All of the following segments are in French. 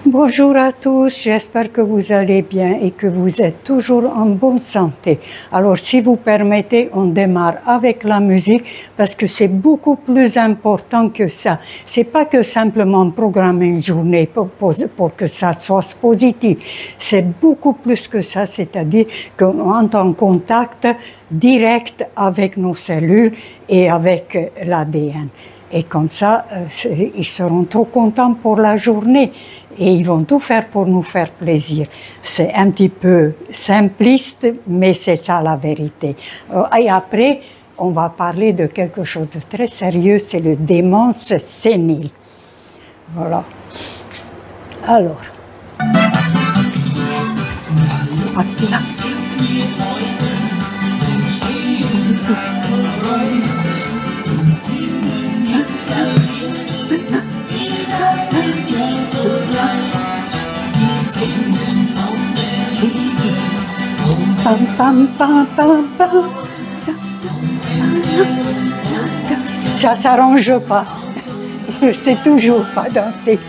Bonjour à tous, j'espère que vous allez bien et que vous êtes toujours en bonne santé. Alors si vous permettez, on démarre avec la musique parce que c'est beaucoup plus important que ça. C'est pas que simplement programmer une journée pour que ça soit positif. C'est beaucoup plus que ça, c'est-à-dire qu'on entre en contact direct avec nos cellules et avec l'ADN. Et comme ça, ils seront trop contents pour la journée et ils vont tout faire pour nous faire plaisir. C'est un petit peu simpliste, mais c'est ça la vérité. Et après, on va parler de quelque chose de très sérieux, c'est le démence sénile. Voilà. Alors. Ça s'arrange pas. Je sais toujours pas danser.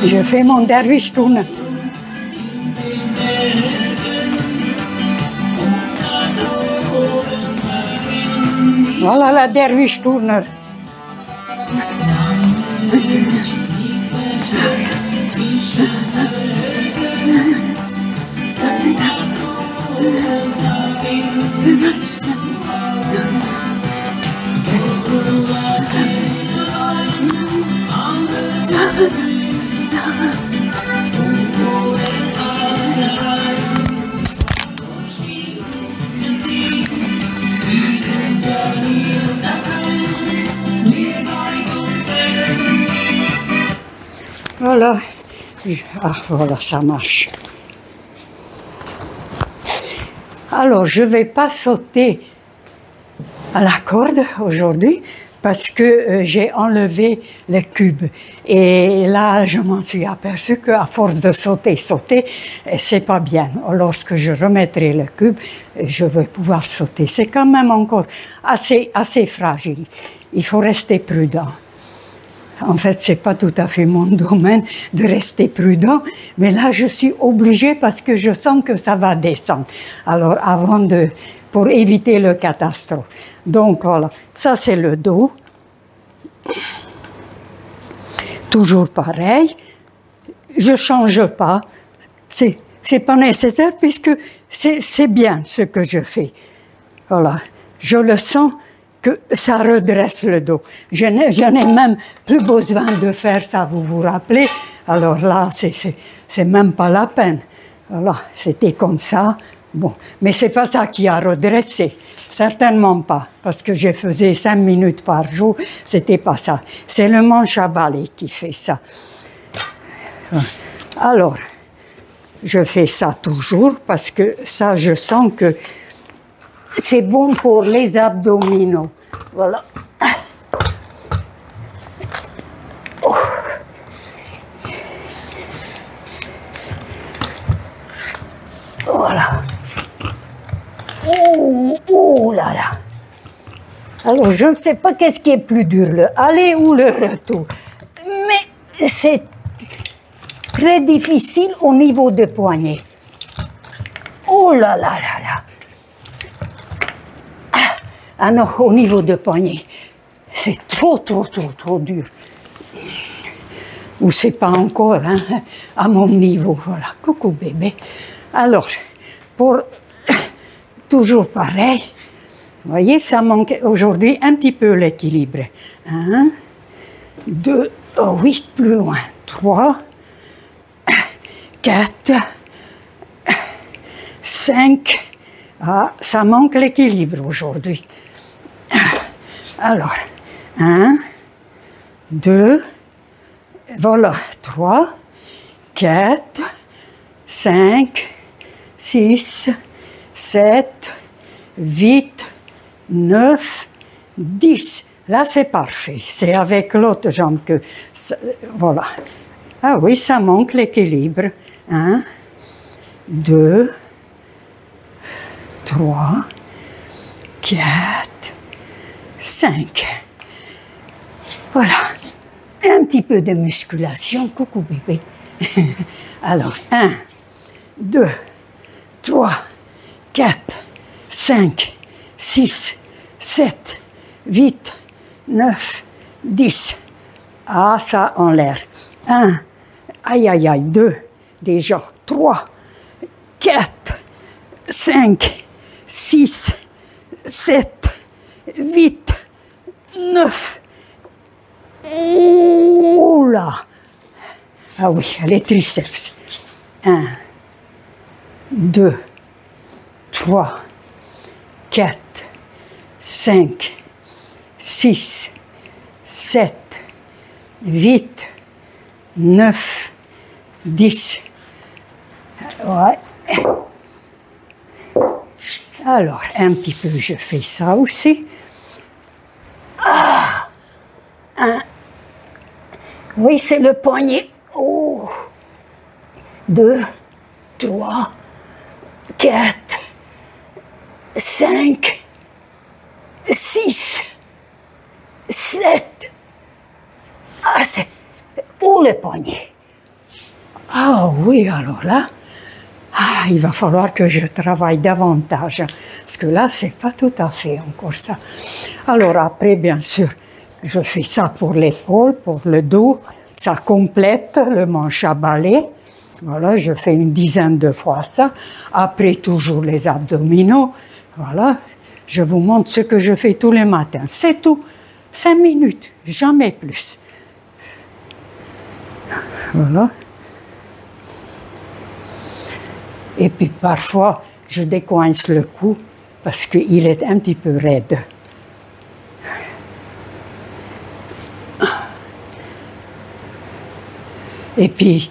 Je fais mon derviche tourne. Voilà la derviche tourne. Voilà. Ah, voilà, ça marche. Alors, je ne vais pas sauter à la corde aujourd'hui parce que j'ai enlevé le cube. Et là, je m'en suis aperçue qu'à force de sauter, c'est pas bien. Lorsque je remettrai le cube, je vais pouvoir sauter. C'est quand même encore assez fragile. Il faut rester prudent. En fait, c'est pas tout à fait mon domaine de rester prudent, mais là, je suis obligée parce que je sens que ça va descendre. Alors, pour éviter le catastrophe. Donc, voilà. Ça, c'est le dos. Toujours pareil. Je change pas. C'est pas nécessaire puisque c'est bien ce que je fais. Voilà. Je le sens que ça redresse le dos. Je n'ai même plus besoin de faire ça, vous vous rappelez? Alors là, c'est même pas la peine. Voilà, c'était comme ça. Bon, mais c'est pas ça qui a redressé. Certainement pas, parce que je faisais 5 minutes par jour, c'était pas ça. C'est le manche à balai qui fait ça. Alors, je fais ça toujours, parce que ça, je sens que c'est bon pour les abdominaux. Voilà. Oh. Voilà. Oh là là. Alors, je ne sais pas qu'est-ce qui est plus dur, le aller ou le retour. Mais c'est très difficile au niveau des poignets. Oh là là là là. Ah non, au niveau des poignets, c'est trop dur. Ou c'est pas encore hein, à mon niveau. Voilà, coucou bébé. Alors, pour toujours pareil, vous voyez, ça manque aujourd'hui un petit peu l'équilibre. 1, 2, oh oui, plus loin. 3, 4, 5. Ah, ça manque l'équilibre aujourd'hui. Alors, 1, 2, voilà, 3, 4, 5, 6, 7, 8, 9, 10. Là, c'est parfait. C'est avec l'autre jambe que... Voilà. Ah oui, ça manque l'équilibre. 1, 2, 3, 4, 5. Voilà. Un petit peu de musculation. Coucou bébé. Alors, 1, 2, 3, 4, 5, 6, 7, 8, 9, 10. Ah, ça en l'air. 1, aïe, aïe, aïe, 2, déjà, 3, 4, 5, 6, 7, 8, 9. Oula! Ah oui, les triceps. 1, 2, 3, 4, 5, 6, 7, 8, 9, 10. Ouais. Alors, un petit peu, je fais ça aussi. Ah! 1. Oui, c'est le poignet. Oh. 2, 3, 4, 5, 6, 7. Ah, c'est... Où le poignet? Ah oui, alors là, il va falloir que je travaille davantage. Parce que là, c'est pas tout à fait encore ça. Alors après, bien sûr, je fais ça pour l'épaule, pour le dos. Ça complète le manche à balai. Voilà, je fais une dizaine de fois ça. Après, toujours les abdominaux. Voilà, je vous montre ce que je fais tous les matins. C'est tout. 5 minutes, jamais plus. Voilà. Et puis parfois, je décoince le cou parce qu'il est un petit peu raide. Et puis,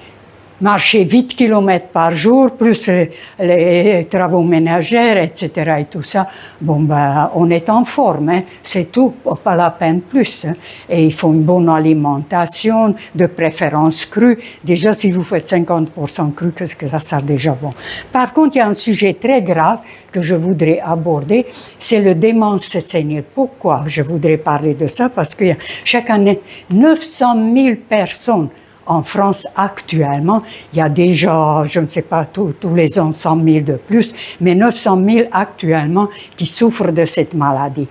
marcher 8 km par jour, plus les travaux ménagers, etc. et tout ça, bon, ben, on est en forme, hein, c'est tout, pas la peine plus. Hein. Et il faut une bonne alimentation, de préférence crue. Déjà, si vous faites 50% cru, que ça sera déjà bon. Par contre, il y a un sujet très grave que je voudrais aborder, c'est le démence sénile. Pourquoi je voudrais parler de ça? Parce qu'il y a chaque année 900 000 personnes en France, actuellement, il y a déjà, je ne sais pas, tous les ans 100 000 de plus, mais 900 000 actuellement qui souffrent de cette maladie.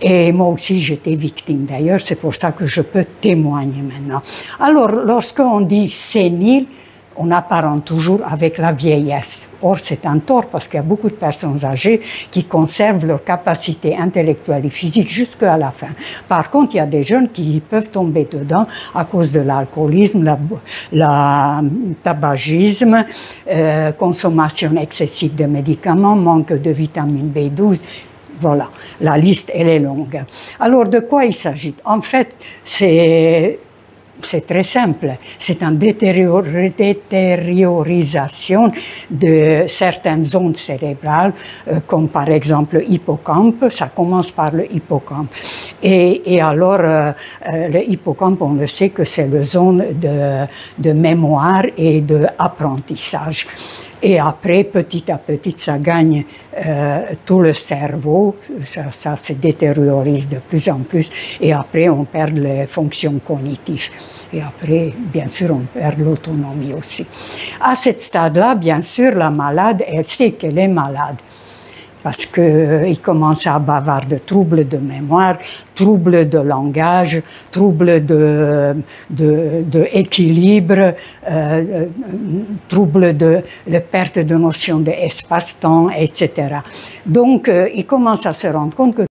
Et moi aussi, j'étais victime d'ailleurs, c'est pour ça que je peux témoigner maintenant. Alors, lorsqu'on dit sénile, on apparente toujours avec la vieillesse. Or, c'est un tort parce qu'il y a beaucoup de personnes âgées qui conservent leur capacité intellectuelle et physique jusqu'à la fin. Par contre, il y a des jeunes qui peuvent tomber dedans à cause de l'alcoolisme, la tabagisme, consommation excessive de médicaments, manque de vitamine B12. Voilà, la liste, elle est longue. Alors, de quoi il s'agit? En fait, c'est très simple. C'est une détériorisation de certaines zones cérébrales, comme par exemple l'hippocampe. Ça commence par le hippocampe. Et alors, le hippocampe, on le sait que c'est la zone de mémoire et d'apprentissage. Et après, petit à petit, ça gagne tout le cerveau, ça se détériorise de plus en plus, et après, on perd les fonctions cognitives. Et après, bien sûr, on perd l'autonomie aussi. À ce stade-là, bien sûr, la malade, elle sait qu'elle est malade. parce qu'il commence à avoir de troubles de mémoire, troubles de langage, troubles d'équilibre, troubles de perte de notion d'espace-temps, etc. Donc, il commence à se rendre compte que